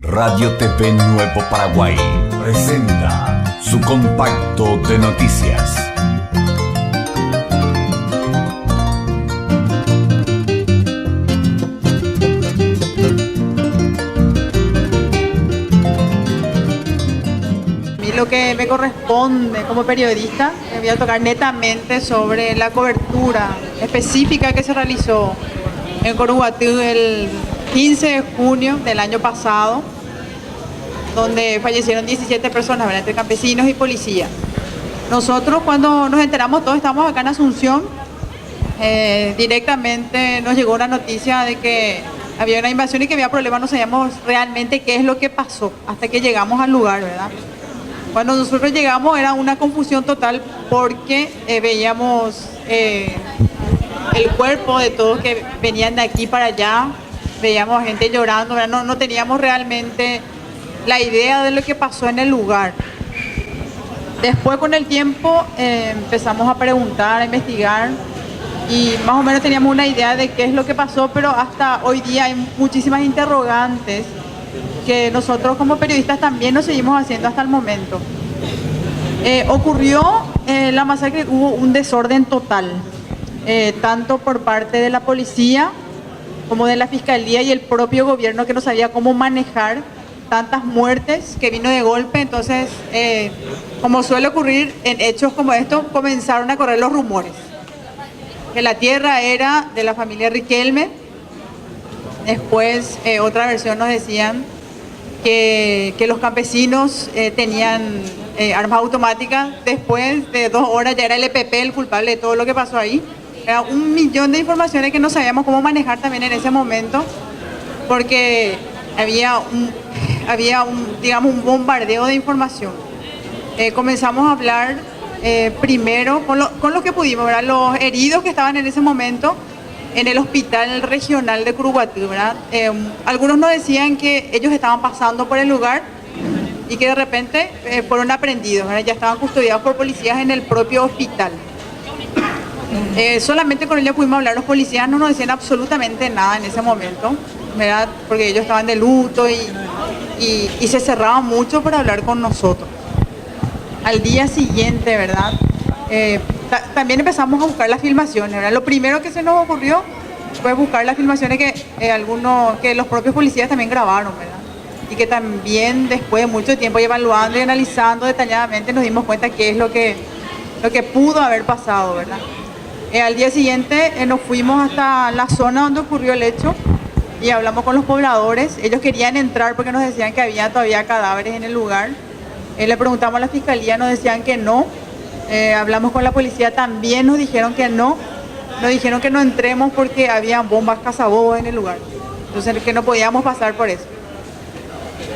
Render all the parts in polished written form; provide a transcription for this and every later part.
Radio TV Nuevo Paraguay presenta su compacto de noticias. Lo que me corresponde como periodista, me voy a tocar netamente sobre la cobertura específica que se realizó en Curuguatú el 15 de junio del año pasado, donde fallecieron 17 personas, ¿verdad?, entre campesinos y policías. Nosotros, cuando nos enteramos, todos estamos acá en Asunción, directamente nos llegó una noticia de que había una invasión y que había problemas. No sabíamos realmente qué es lo que pasó hasta que llegamos al lugar, ¿verdad? Cuando nosotros llegamos era una confusión total porque veíamos el cuerpo de todos que venían de aquí para allá, veíamos a gente llorando, no teníamos realmente la idea de lo que pasó en el lugar. Después, con el tiempo, empezamos a preguntar, a investigar y más o menos teníamos una idea de qué es lo que pasó, pero hasta hoy día hay muchísimas interrogantes que nosotros como periodistas también nos seguimos haciendo hasta el momento. Ocurrió la masacre, hubo un desorden total, tanto por parte de la policía como de la fiscalía y el propio gobierno, que no sabía cómo manejar tantas muertes que vino de golpe. Entonces, como suele ocurrir en hechos como estos, comenzaron a correr los rumores que la tierra era de la familia Riquelme. Después, otra versión nos decían que los campesinos tenían armas automáticas. Después de 2 horas ya era el EPP el culpable de todo lo que pasó ahí. Era un millón de informaciones que no sabíamos cómo manejar también en ese momento, porque había un bombardeo de información. Comenzamos a hablar primero con lo que pudimos, ¿verdad? Los heridos que estaban en ese momento en el hospital regional de Curuguatú, ¿verdad? Algunos nos decían que ellos estaban pasando por el lugar y que de repente fueron aprendidos, ¿verdad? Ya estaban custodiados por policías en el propio hospital. Solamente con ellos pudimos hablar. Los policías no nos decían absolutamente nada en ese momento, ¿verdad? Porque ellos estaban de luto y se cerraban mucho para hablar con nosotros. Al día siguiente, ¿verdad? También empezamos a buscar las filmaciones, ¿verdad? Lo primero que se nos ocurrió fue buscar las filmaciones que los propios policías también grabaron, ¿verdad? Y que también después de mucho tiempo y evaluando y analizando detalladamente nos dimos cuenta qué es lo que pudo haber pasado, ¿verdad? Al día siguiente nos fuimos hasta la zona donde ocurrió el hecho y hablamos con los pobladores. Ellos querían entrar porque nos decían que había todavía cadáveres en el lugar. Le preguntamos a la fiscalía, nos decían que no. Hablamos con la policía, también nos dijeron que no. Nos dijeron que no entremos porque había bombas cazabobos en el lugar. Entonces, que no podíamos pasar por eso.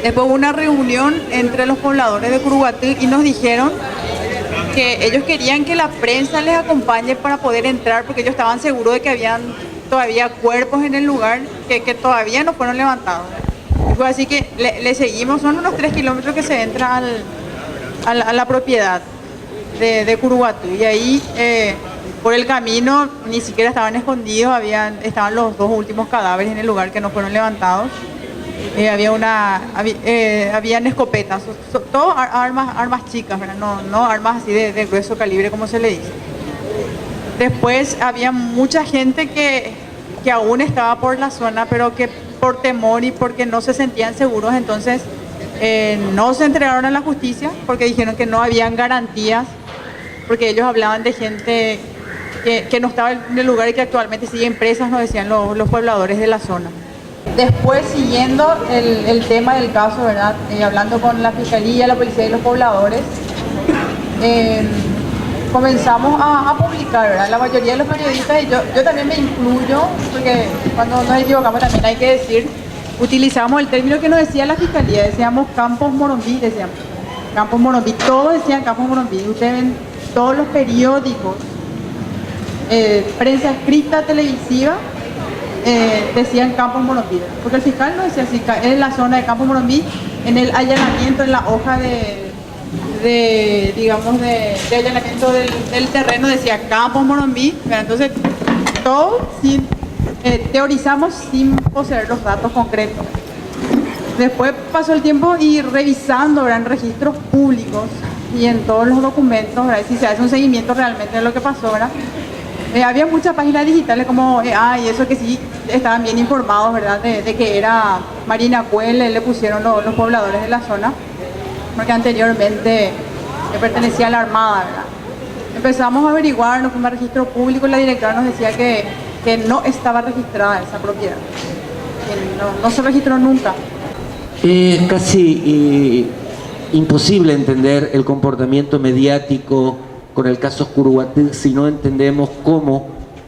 Después hubo una reunión entre los pobladores de Curuguatú y nos dijeron que ellos querían que la prensa les acompañe para poder entrar, porque ellos estaban seguros de que habían todavía cuerpos en el lugar que todavía no fueron levantados. Así que le seguimos. Son unos 3 kilómetros que se entra a la propiedad de Curuguatú, y ahí por el camino ni siquiera estaban escondidos, estaban los 2 últimos cadáveres en el lugar que no fueron levantados. Habían escopetas, todo armas chicas, ¿verdad? No armas así de grueso calibre como se le dice. Después había mucha gente que aún estaba por la zona, pero que por temor y porque no se sentían seguros, entonces no se entregaron a la justicia porque dijeron que no habían garantías, porque ellos hablaban de gente que no estaba en el lugar y que actualmente siguen presas, nos decían los pobladores de la zona. Después, siguiendo el tema del caso, ¿verdad? Hablando con la fiscalía, la policía y los pobladores, comenzamos a publicar, ¿verdad? La mayoría de los periodistas, y yo también me incluyo, porque cuando nos equivocamos también hay que decir, utilizamos el término que nos decía la fiscalía, decíamos Campos Morombí, Campos Morombí, todos decían Campos Morombí. Ustedes ven todos los periódicos, prensa escrita, televisiva, decían Campos Morombí, porque el fiscal no decía así, en la zona de Campos Morombí, en el allanamiento, en la hoja de allanamiento del terreno decía Campos Morombí, ¿verdad? Entonces todo teorizamos sin poseer los datos concretos. Después pasó el tiempo y revisando, ¿verdad?, en registros públicos y en todos los documentos, ¿verdad?, si se hace un seguimiento realmente de lo que pasó, ¿verdad? Había muchas páginas digitales como y eso que sí estaban bien informados, ¿verdad?, de que era Marina Cuel, le pusieron los pobladores de la zona, porque anteriormente pertenecía a la Armada, ¿verdad? Empezamos a averiguar, nos fuimos a registro público y la directora nos decía que no estaba registrada esa propiedad, que no se registró nunca. Es casi imposible entender el comportamiento mediático con el caso Curuguatí si no entendemos cómo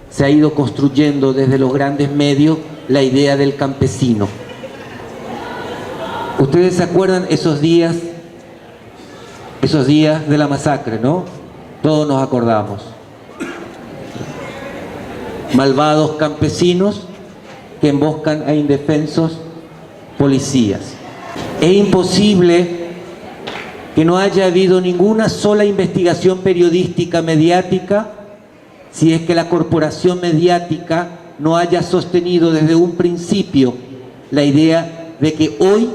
se ha ido construyendo desde los grandes medios la idea del campesino. Ustedes se acuerdan esos días de la masacre, ¿no? Todos nos acordamos. Malvados campesinos que emboscan a indefensos policías. Es imposible que no haya habido ninguna sola investigación periodística mediática si es que la corporación mediática no haya sostenido desde un principio la idea de que hoy,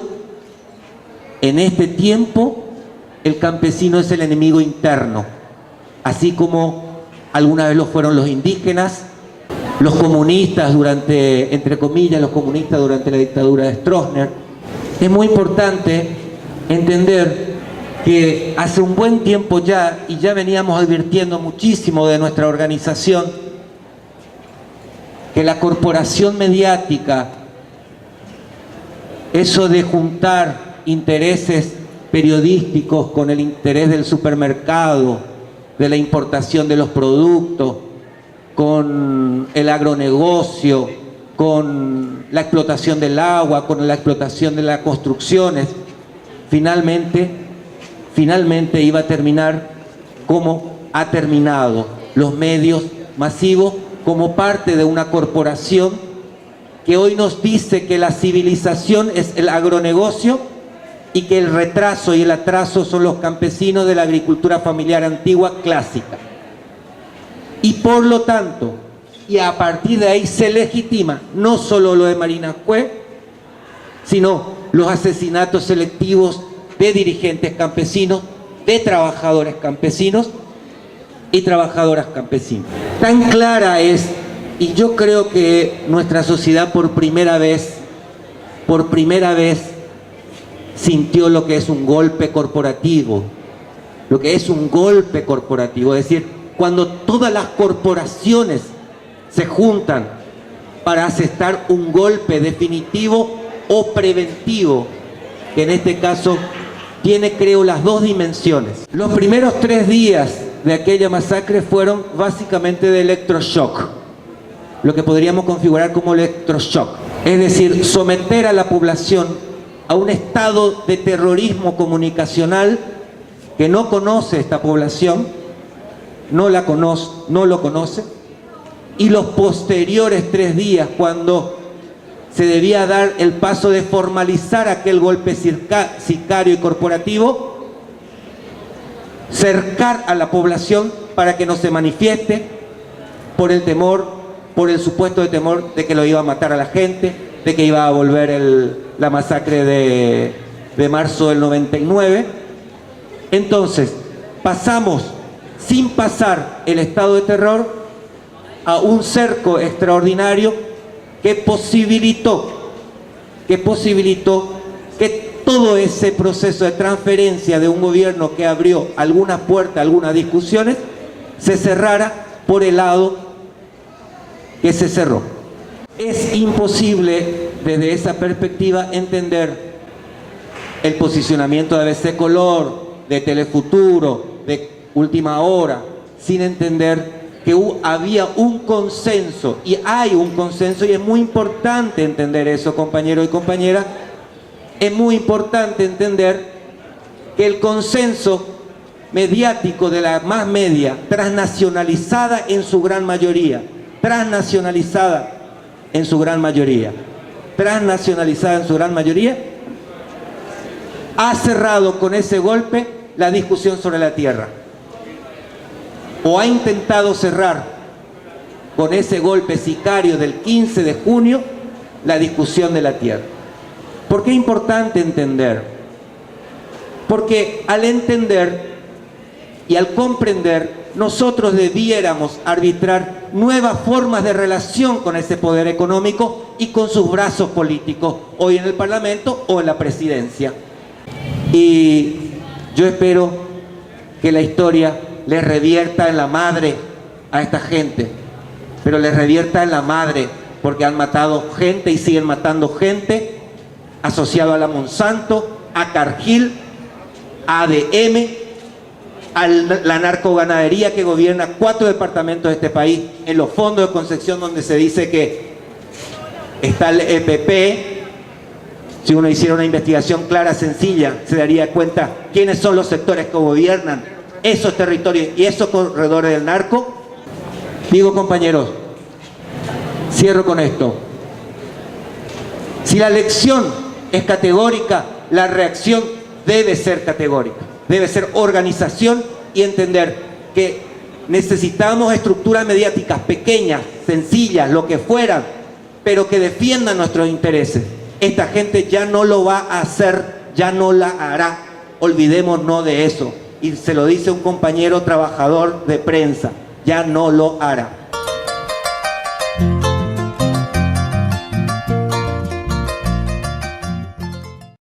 en este tiempo, el campesino es el enemigo interno, así como alguna vez lo fueron los indígenas, los comunistas durante, entre comillas, los comunistas durante la dictadura de Stroessner. Es muy importante entender que hace un buen tiempo ya, y ya veníamos advirtiendo muchísimo de nuestra organización, que la corporación mediática, eso de juntar intereses periodísticos con el interés del supermercado, de la importación de los productos, con el agronegocio, con la explotación del agua, con la explotación de las construcciones, finalmente iba a terminar como ha terminado, los medios masivos como parte de una corporación que hoy nos dice que la civilización es el agronegocio y que el retraso y el atraso son los campesinos de la agricultura familiar antigua clásica. Y por lo tanto, y a partir de ahí se legitima no solo lo de Marina Cuel, sino los asesinatos selectivos de dirigentes campesinos, de trabajadores campesinos y trabajadoras campesinas. Tan clara es, y yo creo que nuestra sociedad por primera vez sintió lo que es un golpe corporativo, es decir, cuando todas las corporaciones se juntan para asestar un golpe definitivo o preventivo, que en este caso tiene, creo, las dos dimensiones. Los primeros 3 días de aquella masacre fueron básicamente de electroshock, lo que podríamos configurar como electroshock, es decir, someter a la población a un estado de terrorismo comunicacional que no conoce esta población, no lo conoce, y los posteriores 3 días, cuando se debía dar el paso de formalizar aquel golpe sicario y corporativo, cercar a la población para que no se manifieste por el temor, por el supuesto temor de que lo iba a matar a la gente, de que iba a volver la masacre de marzo del 99. Entonces, pasamos, sin pasar el estado de terror, a un cerco extraordinario que posibilitó que todo ese proceso de transferencia de un gobierno que abrió algunas puertas, algunas discusiones, se cerrara por el lado que se cerró. Es imposible desde esa perspectiva entender el posicionamiento de ABC Color, de Telefuturo, de Última Hora, sin entender que había un consenso, y hay un consenso, y es muy importante entender eso, compañeros y compañeras. Es muy importante entender que el consenso mediático de la más media, transnacionalizada en su gran mayoría, ha cerrado con ese golpe la discusión sobre la tierra, o ha intentado cerrar con ese golpe sicario del 15 de junio la discusión de la tierra. ¿Por qué es importante entender? Porque al entender y al comprender, nosotros debiéramos arbitrar nuevas formas de relación con ese poder económico y con sus brazos políticos, hoy en el Parlamento o en la Presidencia. Y yo espero que la historia les revierta en la madre a esta gente, pero les revierta en la madre porque han matado gente y siguen matando gente asociado a la Monsanto, a Cargill, a ADM, a la narcoganadería que gobierna 4 departamentos de este país, en los fondos de Concepción donde se dice que está el EPP. Si uno hiciera una investigación clara, sencilla, se daría cuenta quiénes son los sectores que gobiernan esos territorios y esos corredores del narco. Digo, compañeros, cierro con esto. Si la lección es categórica, la reacción debe ser categórica. Debe ser organización y entender que necesitamos estructuras mediáticas pequeñas, sencillas, lo que fueran, pero que defiendan nuestros intereses. Esta gente ya no lo va a hacer, ya no la hará. Olvidémonos de eso. Y se lo dice un compañero trabajador de prensa, ya no lo hará.